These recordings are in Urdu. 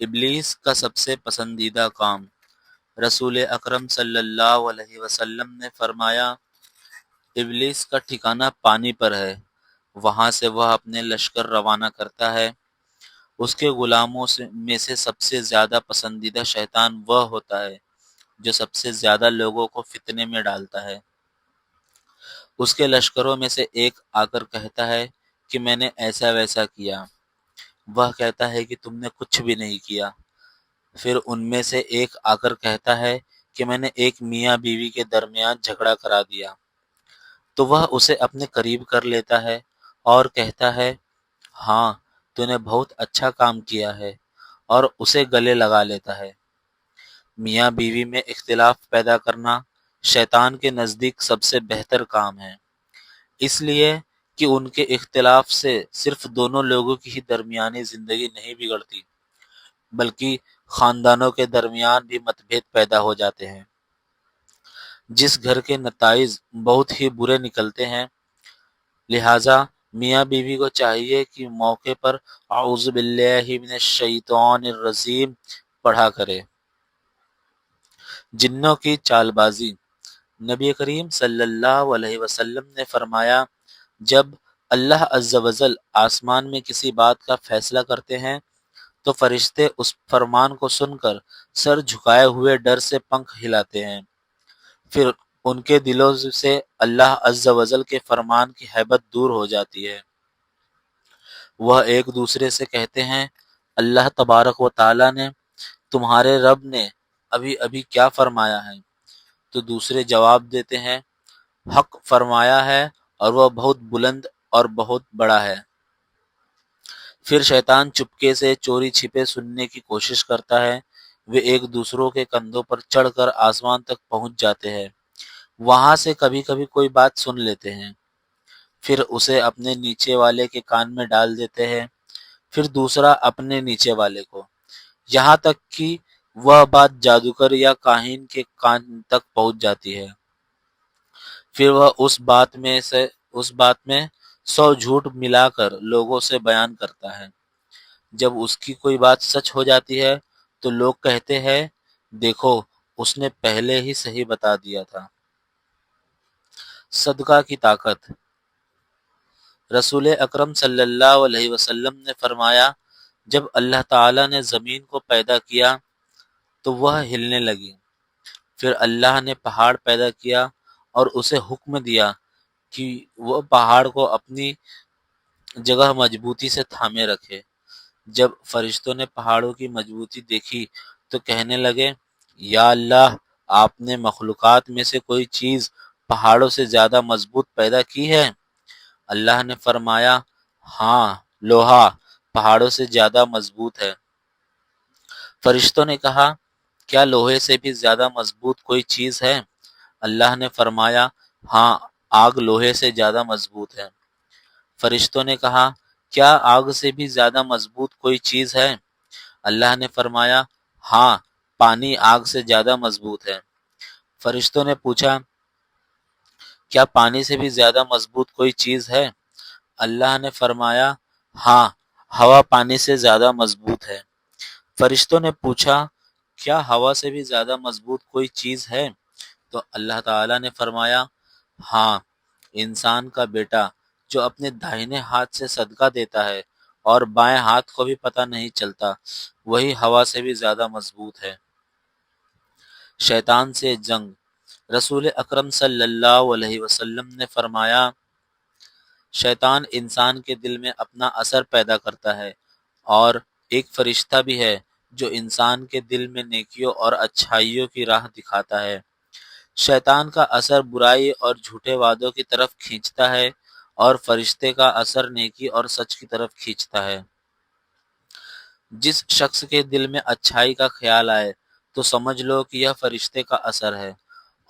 ابلیس کا سب سے پسندیدہ کام۔ رسول اکرم صلی اللہ علیہ وسلم نے فرمایا، ابلیس کا ٹھکانہ پانی پر ہے، وہاں سے وہ اپنے لشکر روانہ کرتا ہے۔ اس کے غلاموں میں سے سب سے زیادہ پسندیدہ شیطان وہ ہوتا ہے جو سب سے زیادہ لوگوں کو فتنے میں ڈالتا ہے۔ اس کے لشکروں میں سے ایک آ کر کہتا ہے کہ میں نے ایسا ویسا کیا، وہ کہتا ہے کہ تم نے کچھ بھی نہیں کیا۔ پھر ان میں سے ایک آ کر کہتا ہے کہ میں نے ایک میاں بیوی کے درمیان جھگڑا کرا دیا، تو وہ اسے اپنے قریب کر لیتا ہے اور کہتا ہے، ہاں تو نے بہت اچھا کام کیا ہے، اور اسے گلے لگا لیتا ہے۔ میاں بیوی میں اختلاف پیدا کرنا شیطان کے نزدیک سب سے بہتر کام ہے، اس لیے کہ ان کے اختلاف سے صرف دونوں لوگوں کی ہی درمیانی زندگی نہیں بگڑتی، بلکہ خاندانوں کے درمیان بھی متبھید پیدا ہو جاتے ہیں، جس گھر کے نتائج بہت ہی برے نکلتے ہیں۔ لہٰذا میاں بیوی کو چاہیے کہ موقع پر اعوذ باللہ من الشیطان الرجیم پڑھا کرے۔ جنوں کی چال بازی۔ نبی کریم صلی اللہ علیہ وسلم نے فرمایا، جب اللہ عز و جل آسمان میں کسی بات کا فیصلہ کرتے ہیں تو فرشتے اس فرمان کو سن کر سر جھکائے ہوئے ڈر سے پنکھ ہلاتے ہیں، پھر ان کے دلوں سے اللہ عز و جل کے فرمان کی ہیبت دور ہو جاتی ہے۔ وہ ایک دوسرے سے کہتے ہیں، اللہ تبارک و تعالی نے، تمہارے رب نے ابھی ابھی کیا فرمایا ہے؟ تو دوسرے جواب دیتے ہیں، حق فرمایا ہے اور وہ بہت بلند اور بہت بڑا ہے۔ پھر شیطان چپکے سے چوری چھپے سننے کی کوشش کرتا ہے، وہ ایک دوسروں کے کندھوں پر چڑھ کر آسمان تک پہنچ جاتے ہیں، وہاں سے کبھی کبھی کوئی بات سن لیتے ہیں، پھر اسے اپنے نیچے والے کے کان میں ڈال دیتے ہیں، پھر دوسرا اپنے نیچے والے کو، یہاں تک کہ وہ بات جادوگر یا کاہن کے کان تک پہنچ جاتی ہے، پھر وہ اس بات میں 100 جھوٹ ملا کر لوگوں سے بیان کرتا ہے۔ جب اس کی کوئی بات سچ ہو جاتی ہے تو لوگ کہتے ہیں، دیکھو اس نے پہلے ہی صحیح بتا دیا تھا۔ صدقہ کی طاقت۔ رسول اکرم صلی اللہ علیہ وسلم نے فرمایا، جب اللہ تعالی نے زمین کو پیدا کیا تو وہ ہلنے لگی، پھر اللہ نے پہاڑ پیدا کیا اور اسے حکم دیا کہ وہ پہاڑ کو اپنی جگہ مضبوطی سے تھامے رکھے۔ جب فرشتوں نے پہاڑوں کی مضبوطی دیکھی تو کہنے لگے، یا اللہ، آپ نے مخلوقات میں سے کوئی چیز پہاڑوں سے زیادہ مضبوط پیدا کی ہے؟ اللہ نے فرمایا، ہاں، لوہا پہاڑوں سے زیادہ مضبوط ہے۔ فرشتوں نے کہا، کیا لوہے سے بھی زیادہ مضبوط کوئی چیز ہے؟ اللہ نے فرمایا، ہاں، آگ لوہے سے زیادہ مضبوط ہے۔ فرشتوں نے کہا، کیا آگ سے بھی زیادہ مضبوط کوئی چیز ہے؟ اللہ نے فرمایا، ہاں، پانی آگ سے زیادہ مضبوط ہے۔ فرشتوں نے پوچھا، کیا پانی سے بھی زیادہ مضبوط کوئی چیز ہے؟ اللہ نے فرمایا، ہاں، ہوا پانی سے زیادہ مضبوط ہے۔ فرشتوں نے پوچھا، کیا ہوا سے بھی زیادہ مضبوط کوئی چیز ہے؟ تو اللہ تعالیٰ نے فرمایا، ہاں، انسان کا بیٹا جو اپنے داہنے ہاتھ سے صدقہ دیتا ہے اور بائیں ہاتھ کو بھی پتہ نہیں چلتا، وہی ہوا سے بھی زیادہ مضبوط ہے۔ شیطان سے جنگ۔ رسول اکرم صلی اللہ علیہ وسلم نے فرمایا، شیطان انسان کے دل میں اپنا اثر پیدا کرتا ہے، اور ایک فرشتہ بھی ہے جو انسان کے دل میں نیکیوں اور اچھائیوں کی راہ دکھاتا ہے۔ شیطان کا اثر برائی اور جھوٹے وعدوں کی طرف کھینچتا ہے، اور فرشتے کا اثر نیکی اور سچ کی طرف کھینچتا ہے۔ جس شخص کے دل میں اچھائی کا خیال آئے تو سمجھ لو کہ یہ فرشتے کا اثر ہے،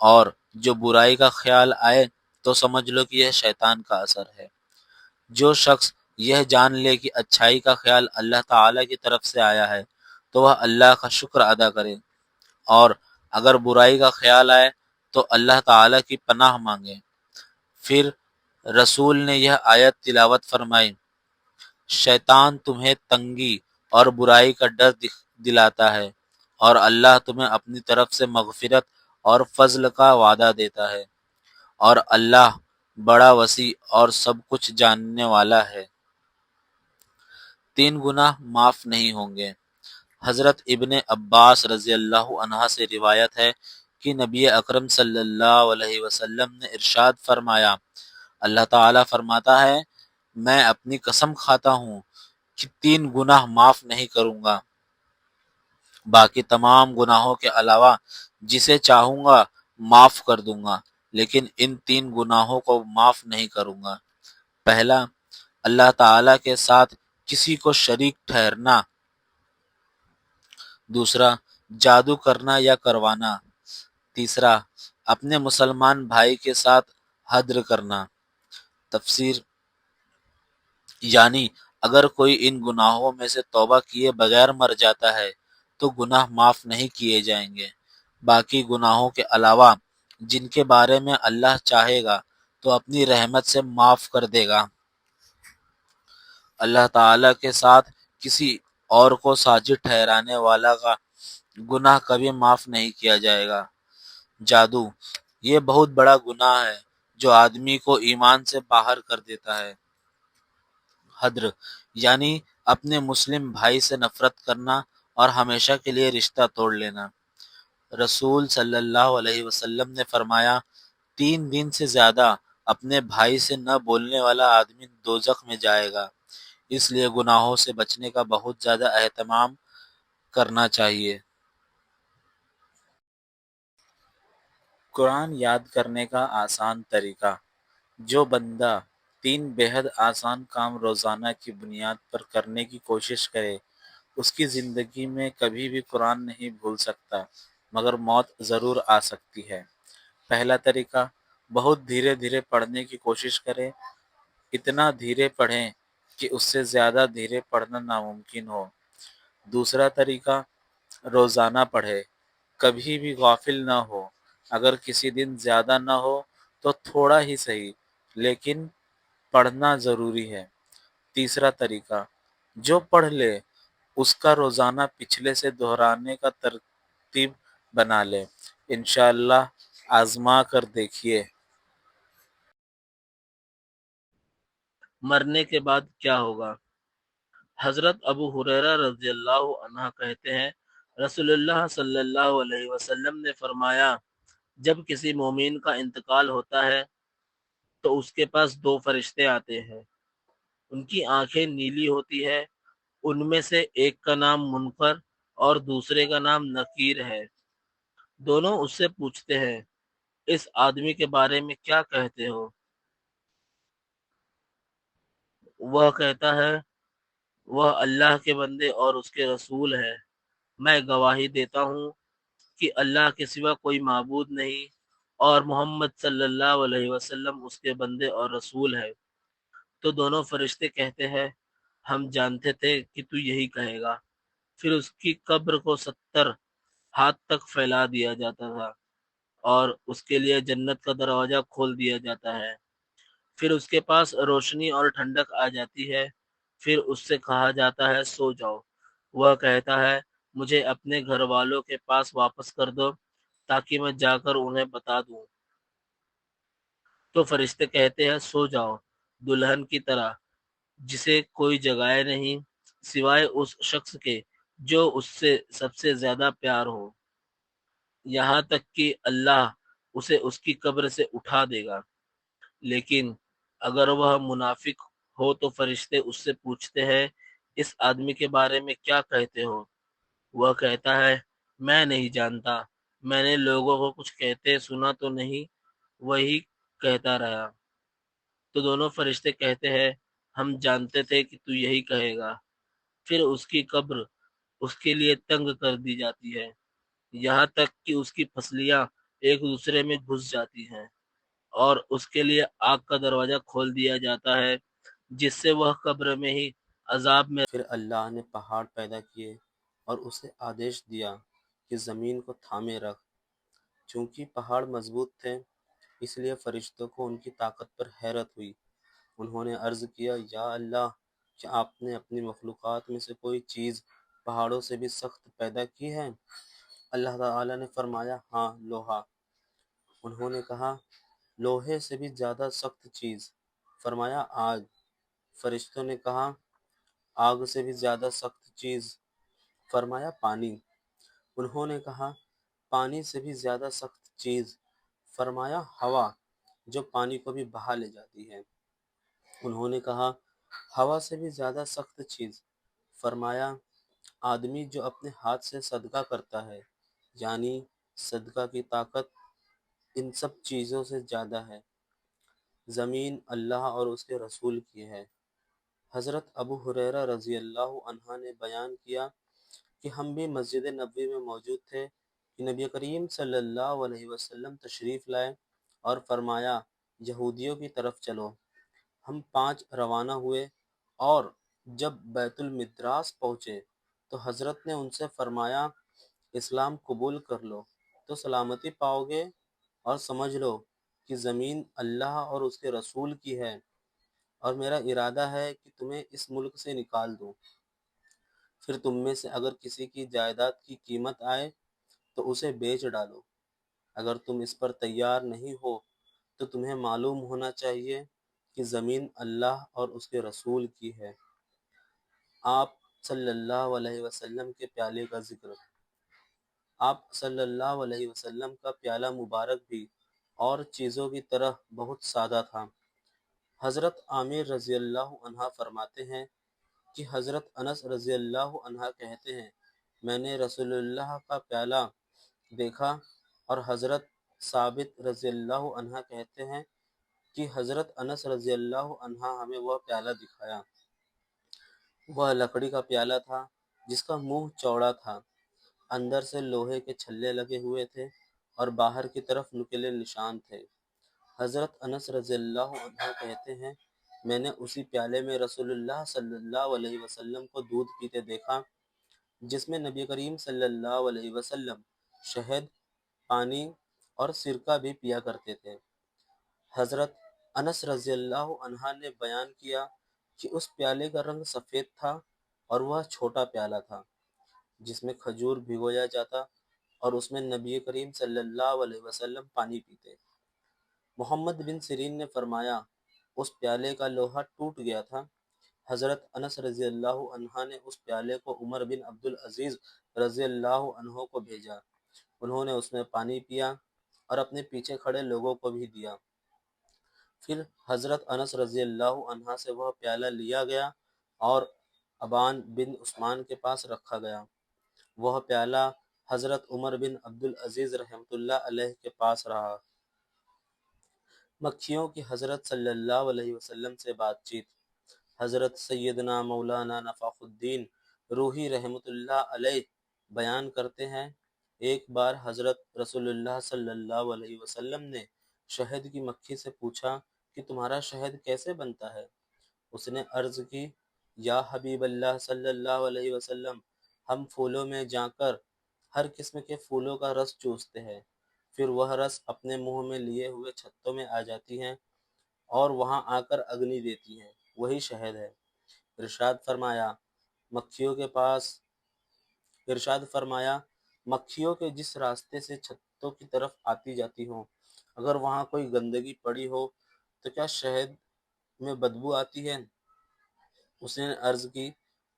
اور جو برائی کا خیال آئے تو سمجھ لو کہ یہ شیطان کا اثر ہے۔ جو شخص یہ جان لے کہ اچھائی کا خیال اللہ تعالی کی طرف سے آیا ہے تو وہ اللہ کا شکر ادا کرے، اور اگر برائی کا خیال آئے تو اللہ تعالی کی پناہ مانگے۔ پھر رسول نے یہ آیت تلاوت فرمائی، شیطان تمہیں تنگی اور برائی کا ڈر دلاتا ہے، اور اللہ تمہیں اپنی طرف سے مغفرت اور فضل کا وعدہ دیتا ہے، اور اللہ بڑا وسیع اور سب کچھ جاننے والا ہے۔ 3 گناہ معاف نہیں ہوں گے۔ حضرت ابن عباس رضی اللہ عنہ سے روایت ہے کہ نبی اکرم صلی اللہ علیہ وسلم نے ارشاد فرمایا، اللہ تعالیٰ فرماتا ہے، میں اپنی قسم کھاتا ہوں کہ 3 گناہ معاف نہیں کروں گا، باقی تمام گناہوں کے علاوہ جسے چاہوں گا معاف کر دوں گا، لیکن ان 3 گناہوں کو معاف نہیں کروں گا۔ پہلا، اللہ تعالیٰ کے ساتھ کسی کو شریک ٹھہرنا۔ دوسرا، جادو کرنا یا کروانا۔ تیسرا، اپنے مسلمان بھائی کے ساتھ حدر کرنا۔ تفسیر، یعنی اگر کوئی ان گناہوں میں سے توبہ کیے بغیر مر جاتا ہے تو گناہ معاف نہیں کیے جائیں گے، باقی گناہوں کے علاوہ جن کے بارے میں اللہ چاہے گا تو اپنی رحمت سے معاف کر دے گا۔ اللہ تعالیٰ کے ساتھ کسی اور کو ساجد ٹھہرانے والا کا گناہ کبھی معاف نہیں کیا جائے گا۔ جادو، یہ بہت بڑا گناہ ہے جو آدمی کو ایمان سے باہر کر دیتا ہے۔ حدر، یعنی اپنے مسلم بھائی سے نفرت کرنا اور ہمیشہ کے لیے رشتہ توڑ لینا۔ رسول صلی اللہ علیہ وسلم نے فرمایا، 3 دن سے زیادہ اپنے بھائی سے نہ بولنے والا آدمی دوزخ میں جائے گا۔ اس لیے گناہوں سے بچنے کا بہت زیادہ اہتمام کرنا چاہیے۔ قرآن یاد کرنے کا آسان طریقہ۔ جو بندہ 3 بے حد آسان کام روزانہ کی بنیاد پر کرنے کی کوشش کرے، اس کی زندگی میں کبھی بھی قرآن نہیں بھول سکتا، مگر موت ضرور آ سکتی ہے۔ پہلا طریقہ، بہت دھیرے دھیرے پڑھنے کی کوشش کریں، اتنا دھیرے پڑھیں کہ اس سے زیادہ دھیرے پڑھنا ناممکن ہو۔ دوسرا طریقہ، روزانہ پڑھے، کبھی بھی غافل نہ ہو، اگر کسی دن زیادہ نہ ہو تو تھوڑا ہی صحیح، لیکن پڑھنا ضروری ہے۔ تیسرا طریقہ، جو پڑھ لے اس کا روزانہ پچھلے سے دہرانے کا ترتیب بنا لے، انشاءاللہ آزما کر دیکھیے۔ مرنے کے بعد کیا ہوگا؟ حضرت ابو ہریرہ رضی اللہ عنہ کہتے ہیں، رسول اللہ صلی اللہ علیہ وسلم نے فرمایا، جب کسی مومن کا انتقال ہوتا ہے تو اس کے پاس 2 فرشتے آتے ہیں، ان کی آنکھیں نیلی ہوتی ہے، ان میں سے ایک کا نام منکر اور دوسرے کا نام نکیر ہے۔ دونوں اس سے پوچھتے ہیں، اس آدمی کے بارے میں کیا کہتے ہو؟ وہ کہتا ہے، وہ اللہ کے بندے اور اس کے رسول ہے، میں گواہی دیتا ہوں کہ اللہ کے سوا کوئی معبود نہیں اور محمد صلی اللہ علیہ وسلم اس کے بندے اور رسول ہے۔ تو دونوں فرشتے کہتے ہیں، ہم جانتے تھے کہ تو یہی کہے گا۔ پھر اس کی قبر کو 70 ہاتھ تک پھیلا دیا جاتا تھا اور اس کے لیے جنت کا دروازہ کھول دیا جاتا ہے، پھر اس کے پاس روشنی اور ٹھنڈک آ جاتی ہے، پھر اس سے کہا جاتا ہے سو جاؤ، وہ کہتا ہے مجھے اپنے گھر والوں کے پاس واپس کر دو تاکہ میں جا کر انہیں بتا دوں۔ تو فرشتے کہتے ہیں سو جاؤ، دلہن کی طرح جسے کوئی جگائے نہیں سوائے اس شخص کے جو اس سے سب سے زیادہ پیار ہو، یہاں تک کہ اللہ اسے اس کی قبر سے اٹھا دے گا۔ لیکن اگر وہ منافق ہو تو فرشتے اس سے پوچھتے ہیں، اس آدمی کے بارے میں کیا کہتے ہو؟ وہ کہتا ہے، میں نہیں جانتا، میں نے لوگوں کو کچھ کہتے سنا تو نہیں، وہی کہتا رہا۔ تو دونوں فرشتے کہتے ہیں، ہم جانتے تھے کہ تو یہی کہے گا۔ پھر اس کی قبر اس کے لیے تنگ کر دی جاتی ہے، یہاں تک کہ اس کی پسلیاں ایک دوسرے میں گھس جاتی ہیں، اور اس کے لیے آگ کا دروازہ کھول دیا جاتا ہے جس سے وہ قبر میں ہی عذاب میں۔ پھر اللہ نے پہاڑ پیدا کیے اور اسے آدیش دیا کہ زمین کو تھامے رکھ۔ چونکہ پہاڑ مضبوط تھے اس لیے فرشتوں کو ان کی طاقت پر حیرت ہوئی۔ انہوں نے عرض کیا، یا اللہ، کہ آپ نے اپنی مخلوقات میں سے کوئی چیز پہاڑوں سے بھی سخت پیدا کی ہے؟ اللہ تعالیٰ نے فرمایا ہاں، لوہا۔ انہوں نے کہا لوہے سے بھی زیادہ سخت چیز؟ فرمایا آگ۔ فرشتوں نے کہا آگ سے بھی زیادہ سخت چیز؟ فرمایا پانی۔ انہوں نے کہا پانی سے بھی زیادہ سخت چیز؟ فرمایا ہوا، جو پانی کو بھی بہا لے جاتی ہے۔ انہوں نے کہا ہوا سے بھی زیادہ سخت چیز؟ فرمایا آدمی جو اپنے ہاتھ سے صدقہ کرتا ہے، یعنی صدقہ کی طاقت ان سب چیزوں سے زیادہ ہے۔ زمین اللہ اور اس کے رسول کی ہے۔ حضرت ابو ہریرہ رضی اللہ عنہ نے بیان کیا کہ ہم بھی مسجد نبوی میں موجود تھے کہ نبی کریم صلی اللہ علیہ وسلم تشریف لائے اور فرمایا یہودیوں کی طرف چلو۔ ہم 5 روانہ ہوئے اور جب بیت المدراس پہنچے تو حضرت نے ان سے فرمایا اسلام قبول کر لو تو سلامتی پاؤ گے، اور سمجھ لو کہ زمین اللہ اور اس کے رسول کی ہے، اور میرا ارادہ ہے کہ تمہیں اس ملک سے نکال دوں۔ پھر تم میں سے اگر کسی کی جائیداد کی قیمت آئے تو اسے بیچ ڈالو۔ اگر تم اس پر تیار نہیں ہو تو تمہیں معلوم ہونا چاہیے کہ زمین اللہ اور اس کے رسول کی ہے۔ آپ صلی اللہ علیہ وسلم کے پیالے کا ذکر۔ آپ صلی اللہ علیہ وسلم کا پیالہ مبارک بھی اور چیزوں کی طرح بہت سادہ تھا۔ حضرت عامر رضی اللہ عنہ فرماتے ہیں کہ حضرت انس رضی اللہ عنہ کہتے ہیں میں نے رسول اللہ کا پیالہ دیکھا، اور حضرت ثابت رضی اللہ عنہ کہتے ہیں کہ حضرت انس رضی اللہ عنہ ہمیں وہ پیالہ دکھایا۔ وہ لکڑی کا پیالہ تھا جس کا منہ چوڑا تھا، اندر سے لوہے کے چھلے لگے ہوئے تھے اور باہر کی طرف نکیلے نشان تھے۔ حضرت انس رضی اللہ عنہ کہتے ہیں میں نے اسی پیالے میں رسول اللہ صلی اللہ علیہ وسلم کو دودھ پیتے دیکھا، جس میں نبی کریم صلی اللہ علیہ وسلم شہد، پانی اور سرکہ بھی پیا کرتے تھے۔ حضرت انس رضی اللہ عنہ نے بیان کیا کہ اس پیالے کا رنگ سفید تھا اور وہ چھوٹا پیالہ تھا جس میں کھجور بھگویا جاتا، اور اس میں نبی کریم صلی اللہ علیہ وسلم پانی پیتے۔ محمد بن سیرین نے فرمایا اس پیالے کا لوہا ٹوٹ گیا تھا۔ حضرت انس رضی اللہ عنہ نے اس پیالے کو عمر بن عبدالعزیز رضی اللہ عنہ کو بھیجا۔ انہوں نے اس میں پانی پیا اور اپنے پیچھے کھڑے لوگوں کو بھی دیا۔ پھر حضرت انس رضی اللہ عنہ سے وہ پیالہ لیا گیا اور ابان بن عثمان کے پاس رکھا گیا۔ وہ پیالہ حضرت عمر بن عبدالعزیز رحمۃ اللہ علیہ کے پاس رہا۔ مکھیوں کی حضرت صلی اللہ علیہ وسلم سے بات چیت۔ حضرت سیدنا مولانا نفاخ الدین روحی رحمۃ اللہ علیہ بیان کرتے ہیں ایک بار حضرت رسول اللہ صلی اللہ علیہ وسلم نے شہد کی مکھی سے پوچھا کہ تمہارا شہد کیسے بنتا ہے؟ اس نے عرض کی یا حبیب اللہ صلی اللہ علیہ وسلم، ہم پھولوں میں جا کر ہر قسم کے پھولوں کا رس چوستے ہیں، پھر وہ رس اپنے منہ میں لیے ہوئے چھتوں میں آ جاتی ہیں اور وہاں آ کر اگنی دیتی ہیں، وہی شہد ہے۔ ارشاد فرمایا مکھیوں کے جس راستے سے چھتوں کی طرف آتی جاتی ہوں، اگر وہاں کوئی گندگی پڑی ہو تو کیا شہد میں بدبو آتی ہے؟ اس نے عرض کی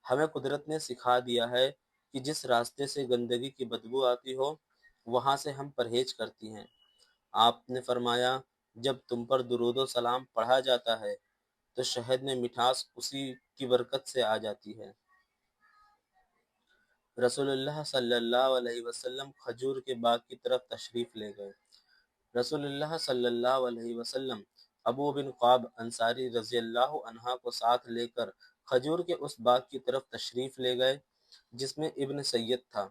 ہمیں قدرت نے سکھا دیا ہے کہ جس راستے سے گندگی کی بدبو آتی ہو وہاں سے ہم پرہیز کرتی ہیں۔ آپ نے فرمایا جب تم پر درود و سلام پڑھا جاتا ہے تو شہد میں مٹھاس اسی کی برکت سے آ جاتی ہے۔ رسول اللہ صلی اللہ علیہ وسلم کھجور کے باغ کی طرف تشریف لے گئے۔ رسول اللہ صلی اللہ علیہ وسلم ابو بن قعب انصاری رضی اللہ عنہ کو ساتھ لے کر کھجور کے اس باغ کی طرف تشریف لے گئے جس میں ابن سید تھا۔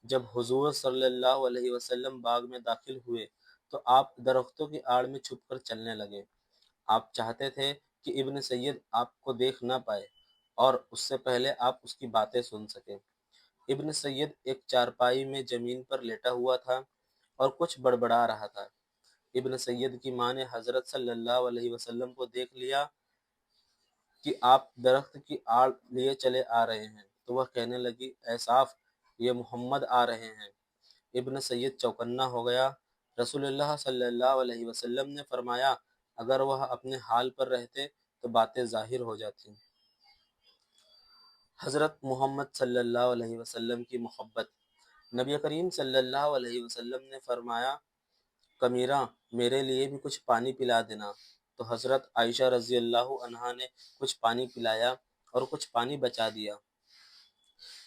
جب حضور صلی اللہ علیہ وسلم باغ میں داخل ہوئے تو آپ درختوں کی آڑ میں چھپ کر چلنے لگے۔ آپ چاہتے تھے کہ ابن سید آپ کو دیکھ نہ پائے اور اس سے پہلے آپ اس کی باتیں سن سکیں۔ ابن سید ایک چارپائی میں زمین پر لیٹا ہوا تھا اور کچھ بڑبڑا رہا تھا۔ ابن سید کی ماں نے حضرت صلی اللہ علیہ وسلم کو دیکھ لیا کہ آپ درخت کی آڑ لیے چلے آ رہے ہیں، تو وہ کہنے لگی اے صاف، یہ محمد آ رہے ہیں۔ ابن سید چوکنا ہو گیا۔ رسول اللہ صلی اللہ علیہ وسلم نے فرمایا اگر وہ اپنے حال پر رہتے تو باتیں ظاہر ہو جاتی۔ حضرت محمد صلی اللہ علیہ وسلم کی محبت۔ نبی کریم صلی اللہ علیہ وسلم نے فرمایا کمیرہ میرے لیے بھی کچھ پانی پلا دینا، تو حضرت عائشہ رضی اللہ عنہا نے کچھ پانی پلایا اور کچھ پانی بچا دیا۔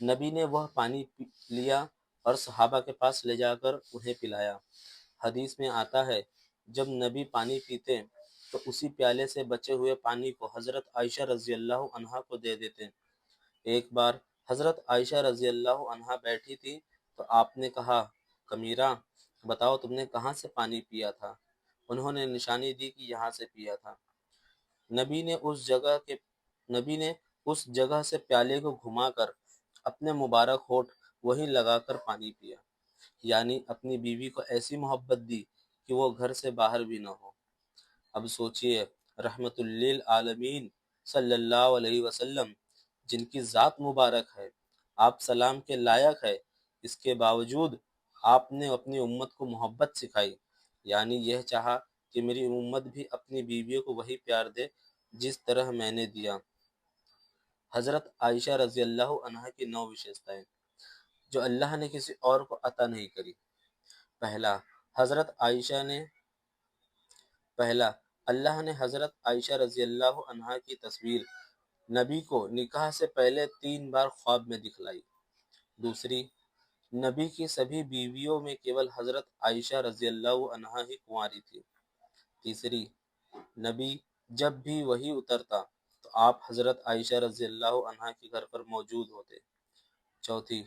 نبی نے وہ پانی لیا اور صحابہ کے پاس لے جا کر انہیں پلایا۔ حدیث میں آتا ہے جب نبی پانی پیتے تو اسی پیالے سے بچے ہوئے پانی کو حضرت عائشہ رضی اللہ عنہا کو دے دیتے۔ ایک بار حضرت عائشہ رضی اللہ عنہا بیٹھی تھی تو آپ نے کہا کمیرہ بتاؤ تم نے کہاں سے پانی پیا تھا؟ انہوں نے نشانی دی کہ یہاں سے پیا تھا۔ نبی نے اس جگہ سے پیالے کو گھما کر اپنے مبارک ہونٹ وہیں لگا کر پانی پیا، یعنی اپنی بیوی کو ایسی محبت دی کہ وہ گھر سے باہر بھی نہ ہو۔ اب سوچئے رحمت للعالمین صلی اللہ علیہ وسلم جن کی ذات مبارک ہے، آپ سلام کے لائق ہے، اس کے باوجود آپ نے اپنی امت کو محبت سکھائی، یعنی یہ چاہا کہ میری امت بھی اپنی بیویوں کو وہی پیار دے جس طرح میں نے دیا۔ حضرت عائشہ رضی اللہ عنہا کی 9 وشیشتائیں جو اللہ نے کسی اور کو عطا نہیں کری۔ پہلا اللہ نے حضرت عائشہ رضی اللہ عنہا کی تصویر نبی کو نکاح سے پہلے 3 بار خواب میں دکھلائی۔ دوسری، نبی کی سبھی بیویوں میں کیول حضرت عائشہ رضی اللہ عنہا ہی کنواری تھی۔ تیسری، نبی جب بھی وحی اترتا تو آپ حضرت عائشہ رضی اللہ عنہا کے گھر پر موجود ہوتے۔ چوتھی،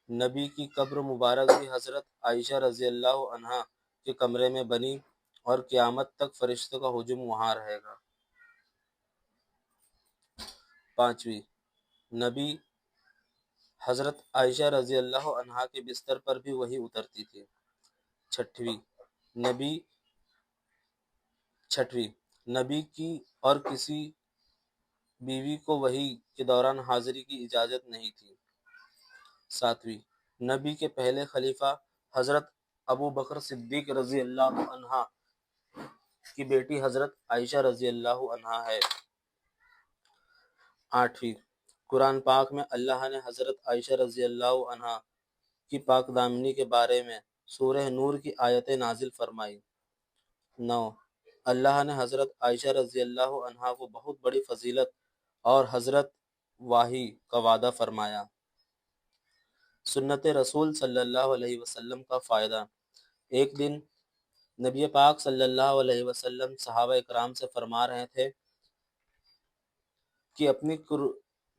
نبی کی قبر مبارک بھی حضرت عائشہ رضی اللہ عنہا کے کمرے میں بنی اور قیامت تک فرشتوں کا ہجوم وہاں رہے گا۔ پانچویں، نبی حضرت عائشہ رضی اللہ عنہا کے بستر پر بھی وحی اترتی تھی۔ چھٹویں، نبی کی اور کسی بیوی کو وحی کے دوران حاضری کی اجازت نہیں تھی۔ ساتویں، نبی کے پہلے خلیفہ حضرت ابو بکر صدیق رضی اللہ عنہ کی بیٹی حضرت عائشہ رضی اللہ عنہا ہے۔ آٹھویں، قرآن پاک میں اللہ نے حضرت عائشہ رضی اللہ عنہا کی پاک دامنی کے بارے میں سورہ نور کی آیتیں نازل فرمائی۔ 9، اللہ نے حضرت عائشہ رضی اللہ عنہا کو بہت بڑی فضیلت اور حضرت واہی کا وعدہ فرمایا۔ سنت رسول صلی اللہ علیہ وسلم کا فائدہ۔ ایک دن نبی پاک صلی اللہ علیہ وسلم صحابہ اکرام سے فرما رہے تھے کہ اپنی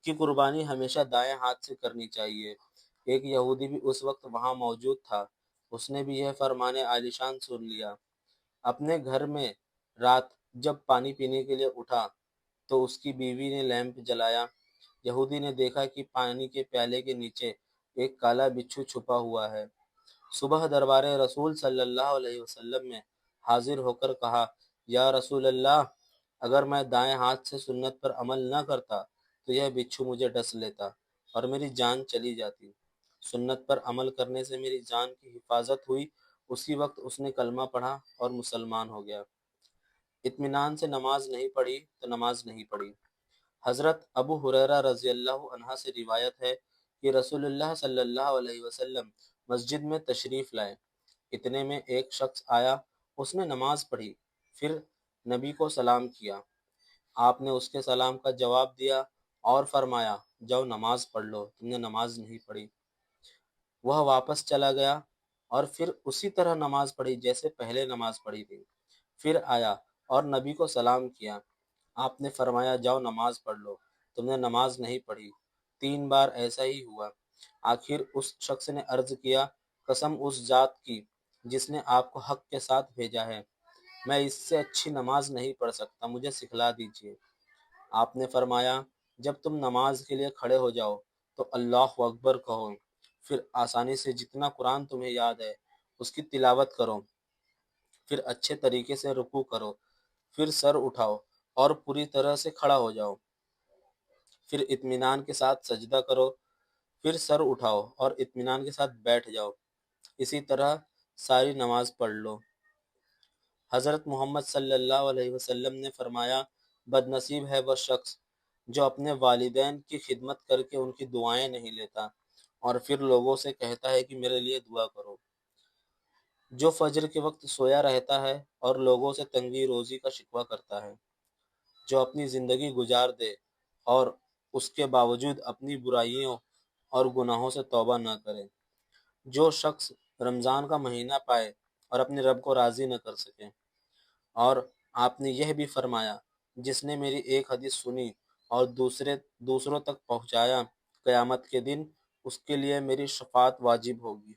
قربانی ہمیشہ دائیں ہاتھ سے کرنی چاہیے۔ ایک یہودی بھی اس وقت وہاں موجود تھا، اس نے بھی یہ فرمان عالیشان سن لیا۔ اپنے گھر میں رات جب پانی پینے کے لیے اٹھا تو اس کی بیوی نے لیمپ جلایا۔ یہودی نے دیکھا کہ پانی کے پیالے کے نیچے ایک کالا بچھو چھپا ہوا ہے۔ صبح دربار رسول صلی اللہ علیہ وسلم میں حاضر ہو کر کہا یا رسول اللہ، اگر میں دائیں ہاتھ سے سنت پر عمل نہ کرتا تو یہ بچھو مجھے ڈس لیتا اور میری جان چلی جاتی۔ سنت پر عمل کرنے سے میری جان کی حفاظت ہوئی۔ اسی وقت اس نے کلمہ پڑھا اور مسلمان ہو گیا۔ اطمینان سے نماز نہیں پڑھی تو نماز نہیں پڑھی۔ حضرت ابو ہریرہ رضی اللہ عنہ سے روایت ہے کہ رسول اللہ صلی اللہ علیہ وسلم مسجد میں تشریف لائے۔ اتنے میں ایک شخص آیا، اس نے نماز پڑھی، پھر نبی کو سلام کیا۔ آپ نے اس کے سلام کا جواب دیا اور فرمایا جاؤ نماز پڑھ لو، تم نے نماز نہیں پڑھی۔ وہ واپس چلا گیا اور پھر اسی طرح نماز پڑھی جیسے پہلے نماز پڑھی تھی۔ پھر آیا اور نبی کو سلام کیا۔ آپ نے فرمایا جاؤ نماز پڑھ لو، تم نے نماز نہیں پڑھی۔ 3 بار ایسا ہی ہوا۔ آخر اس شخص نے عرض کیا قسم اس ذات کی جس نے آپ کو حق کے ساتھ بھیجا ہے، میں اس سے اچھی نماز نہیں پڑھ سکتا، مجھے سکھلا دیجیے۔ آپ نے فرمایا جب تم نماز کے لیے کھڑے ہو جاؤ تو اللہ اکبر کہو، پھر آسانی سے جتنا قرآن تمہیں یاد ہے اس کی تلاوت کرو، پھر اچھے طریقے سے رکوع کرو، پھر سر اٹھاؤ اور پوری طرح سے کھڑا ہو جاؤ، پھر اطمینان کے ساتھ سجدہ کرو، پھر سر اٹھاؤ اور اطمینان کے ساتھ بیٹھ جاؤ، اسی طرح ساری نماز پڑھ لو۔ حضرت محمد صلی اللہ علیہ وسلم نے فرمایا، بد نصیب ہے وہ شخص جو اپنے والدین کی خدمت کر کے ان کی دعائیں نہیں لیتا اور پھر لوگوں سے کہتا ہے کہ میرے لیے دعا کرو۔ جو فجر کے وقت سویا رہتا ہے اور لوگوں سے تنگی روزی کا شکوہ کرتا ہے، جو اپنی زندگی گزار دے اور اس کے باوجود اپنی برائیوں اور گناہوں سے توبہ نہ کرے، جو شخص رمضان کا مہینہ پائے اور اپنے رب کو راضی نہ کر سکے، اور آپ نے یہ بھی فرمایا، جس نے میری ایک حدیث سنی اور دوسروں تک پہنچایا، قیامت کے دن اس کے لیے میری شفاعت واجب ہوگی۔